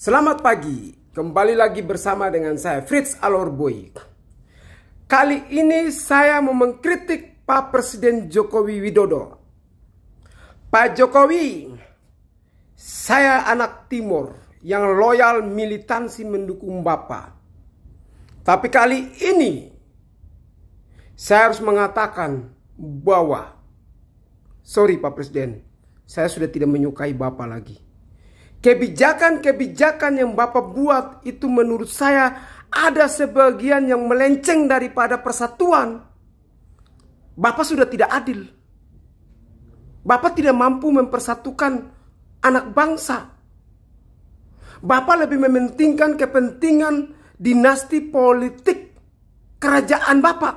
Selamat pagi, kembali lagi bersama dengan saya Fritz Alorboy. Kali ini saya mau mengkritik Pak Presiden Joko Widodo. Pak Jokowi, saya anak Timur yang loyal militansi mendukung Bapak. Tapi kali ini saya harus mengatakan bahwa sorry Pak Presiden, saya sudah tidak menyukai Bapak lagi. Kebijakan-kebijakan yang Bapak buat itu menurut saya ada sebagian yang melenceng daripada persatuan. Bapak sudah tidak adil. Bapak tidak mampu mempersatukan anak bangsa. Bapak lebih mementingkan kepentingan dinasti politik kerajaan Bapak.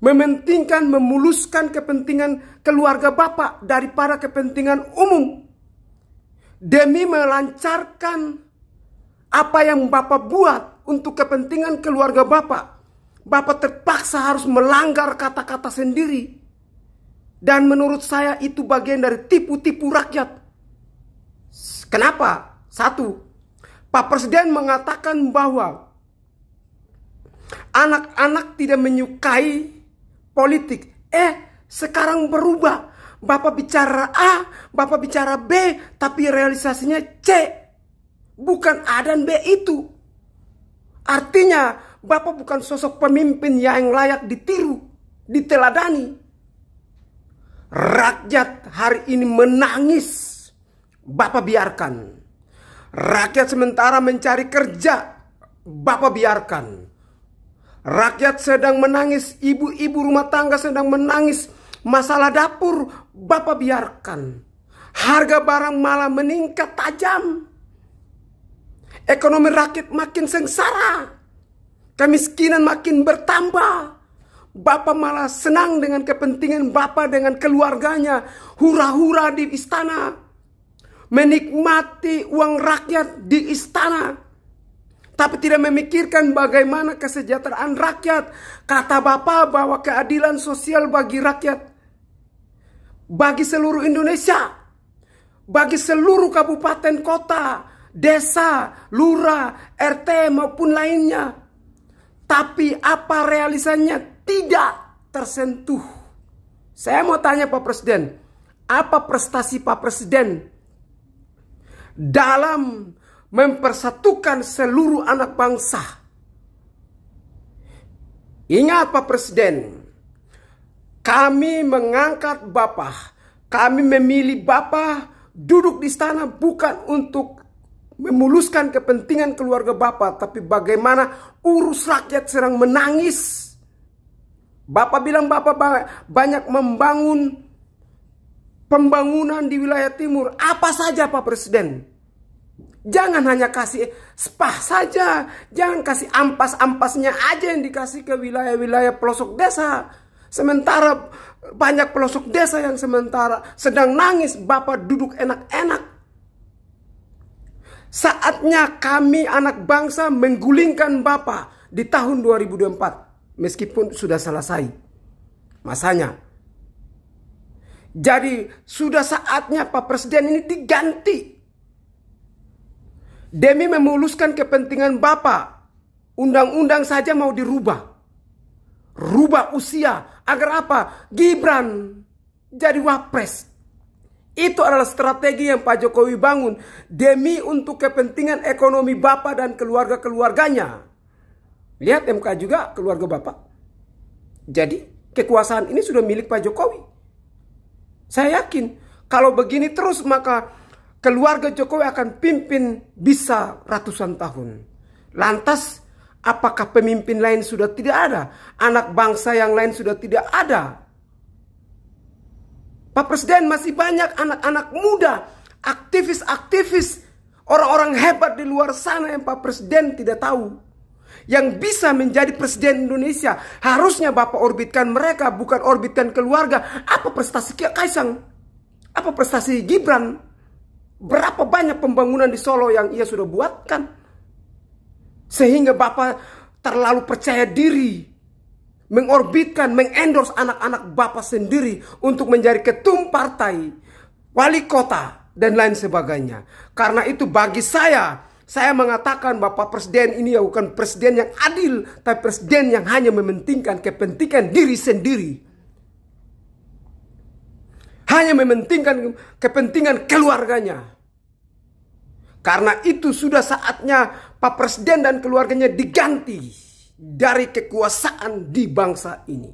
Mementingkan, memuluskan kepentingan keluarga Bapak daripada kepentingan umum. Demi melancarkan apa yang Bapak buat untuk kepentingan keluarga Bapak, Bapak terpaksa harus melanggar kata-kata sendiri. Dan menurut saya itu bagian dari tipu-tipu rakyat. Kenapa? Satu, Pak Presiden mengatakan bahwa anak-anak tidak menyukai politik. Sekarang berubah. Bapak bicara A, Bapak bicara B, tapi realisasinya C. Bukan A dan B itu. Artinya, Bapak bukan sosok pemimpin yang layak ditiru, diteladani. Rakyat hari ini menangis, Bapak biarkan. Rakyat sementara mencari kerja, Bapak biarkan. Rakyat sedang menangis, ibu-ibu rumah tangga sedang menangis, masalah dapur, Bapak biarkan. Harga barang malah meningkat tajam. Ekonomi rakyat makin sengsara. Kemiskinan makin bertambah. Bapak malah senang dengan kepentingan Bapak dengan keluarganya. Hura-hura di istana. Menikmati uang rakyat di istana. Tapi tidak memikirkan bagaimana kesejahteraan rakyat. Kata Bapak bahwa keadilan sosial bagi rakyat, bagi seluruh Indonesia, bagi seluruh kabupaten kota, desa, lurah, RT maupun lainnya. Tapi apa realisasinya tidak tersentuh. Saya mau tanya Pak Presiden, apa prestasi Pak Presiden dalam mempersatukan seluruh anak bangsa? Ingat Pak Presiden, kami mengangkat Bapak, kami memilih Bapak duduk di istana bukan untuk memuluskan kepentingan keluarga Bapak, tapi bagaimana urus rakyat sedang menangis. Bapak bilang Bapak banyak membangun pembangunan di wilayah timur. Apa saja Pak Presiden? Jangan hanya kasih spa saja, jangan kasih ampas-ampasnya aja yang dikasih ke wilayah-wilayah pelosok desa. Sementara banyak pelosok desa yang sementara sedang nangis, Bapak duduk enak-enak. Saatnya kami anak bangsa menggulingkan Bapak di tahun 2024. Meskipun sudah selesai masanya. Jadi sudah saatnya Pak Presiden ini diganti. Demi memuluskan kepentingan Bapak, undang-undang saja mau dirubah. Rubah usia. Agar apa? Gibran jadi wapres. Itu adalah strategi yang Pak Jokowi bangun. Demi untuk kepentingan ekonomi Bapak dan keluarga-keluarganya. Lihat MK juga keluarga Bapak. Jadi kekuasaan ini sudah milik Pak Jokowi. Saya yakin kalau begini terus maka keluarga Jokowi akan pimpin bisa ratusan tahun. Lantas apakah pemimpin lain sudah tidak ada? Anak bangsa yang lain sudah tidak ada? Pak Presiden masih banyak anak-anak muda, aktivis-aktivis, orang-orang hebat di luar sana yang Pak Presiden tidak tahu. Yang bisa menjadi Presiden Indonesia. Harusnya Bapak orbitkan mereka, bukan orbitkan keluarga. Apa prestasi Kaisang? Apa prestasi Gibran? Berapa banyak pembangunan di Solo yang ia sudah buatkan? Sehingga Bapak terlalu percaya diri mengorbitkan, mengendorse anak-anak Bapak sendiri untuk menjadi ketum partai, wali kota, dan lain sebagainya. Karena itu bagi saya, Saya mengatakan Bapak Presiden ini ya bukan presiden yang adil, tapi presiden yang hanya mementingkan kepentingan diri sendiri. Hanya mementingkan kepentingan keluarganya. Karena itu sudah saatnya Pak Presiden dan keluarganya diganti dari kekuasaan di bangsa ini.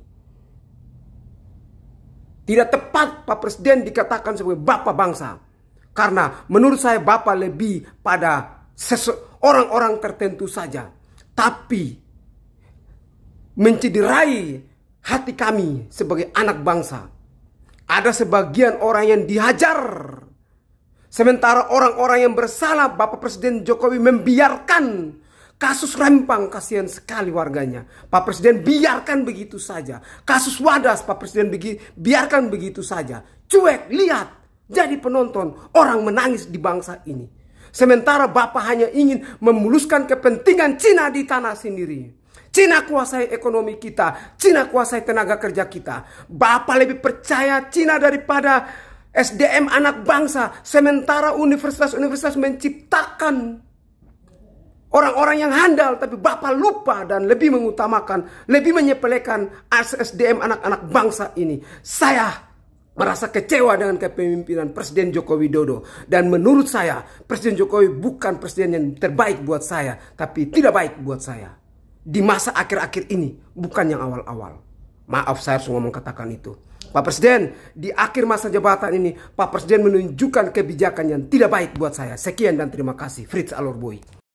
Tidak tepat Pak Presiden dikatakan sebagai bapak bangsa. Karena menurut saya bapak lebih pada orang-orang tertentu saja. Tapi mencederai hati kami sebagai anak bangsa. Ada sebagian orang yang dihajar. Sementara orang-orang yang bersalah Bapak Presiden Jokowi membiarkan kasus Rempang. Kasihan sekali warganya. Pak Presiden biarkan begitu saja. Kasus Wadas Pak Presiden biarkan begitu saja. Cuek, lihat. Jadi penonton. Orang menangis di bangsa ini. Sementara Bapak hanya ingin memuluskan kepentingan Cina di tanah sendiri. Cina kuasai ekonomi kita. Cina kuasai tenaga kerja kita. Bapak lebih percaya Cina daripada SDM anak bangsa. Sementara universitas-universitas menciptakan orang-orang yang handal. Tapi Bapak lupa dan lebih mengutamakan, lebih menyepelekan SDM anak-anak bangsa ini. Saya merasa kecewa dengan kepemimpinan Presiden Joko Widodo. Dan menurut saya, Presiden Jokowi bukan presiden yang terbaik buat saya. Tapi tidak baik buat saya. Di masa akhir-akhir ini, bukan yang awal-awal. Maaf saya harus ngomong katakan itu. Pak Presiden, di akhir masa jabatan ini, Pak Presiden menunjukkan kebijakan yang tidak baik buat saya. Sekian dan terima kasih. Fritz Alorboy.